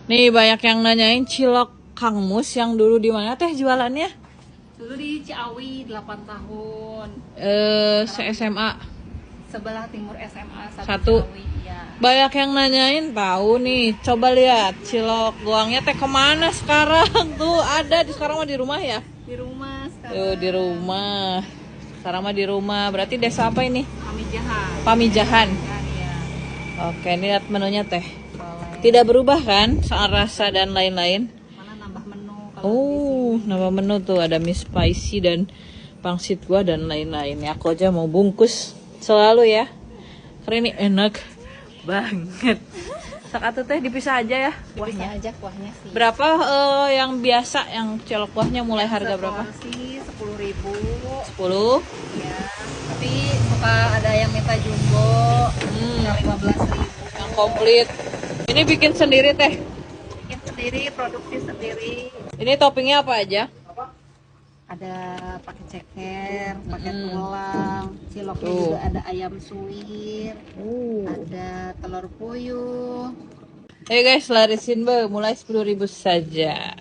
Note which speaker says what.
Speaker 1: Nih banyak yang nanyain cilok Kang Mus yang dulu di mana teh jualannya?
Speaker 2: Dulu di Ciawi 8 tahun.
Speaker 1: Se-SMA.
Speaker 2: Sebelah timur SMA
Speaker 1: Satu.
Speaker 2: Ciawi, ya.
Speaker 1: Banyak yang nanyain tahu nih. Coba lihat cilok goangnya teh kemana sekarang? Tuh ada sekarang mah di rumah ya?
Speaker 2: Di rumah sekarang.
Speaker 1: Tuh di rumah. Sekarang mah di rumah. Berarti desa apa ini?
Speaker 2: Pamijahan.
Speaker 1: Pamijahan.
Speaker 2: Ya.
Speaker 1: Oke, ini lihat menunya teh.
Speaker 2: Boleh.
Speaker 1: Tidak berubah kan soal rasa dan lain-lain?
Speaker 2: Mana nambah menu kalau
Speaker 1: Oh,
Speaker 2: di sini.
Speaker 1: nama menu tuh ada mie spicy dan pangsit gua dan lain-lain. Ya, aku aja mau bungkus selalu ya. Karena ini enak banget. Sakatu teh dipisah aja ya kuahnya.
Speaker 2: Aja kuahnya sih.
Speaker 1: Berapa yang biasa yang cilok kuahnya mulai harga berapa?
Speaker 2: Seporsi 10.000.
Speaker 1: 10.
Speaker 2: Ya. Tapi suka ada yang minta jumbo. Yang 15.000.
Speaker 1: Yang komplit. Ini bikin sendiri teh.
Speaker 2: Bikin sendiri, produksi sendiri.
Speaker 1: Ini toppingnya apa aja?
Speaker 2: Ada pakai ceker, pakai tulang, ciloknya
Speaker 1: Tuh.
Speaker 2: juga ada ayam suwir, ada telur puyuh.
Speaker 1: Hey guys, larisin be, mulai 10.000 saja.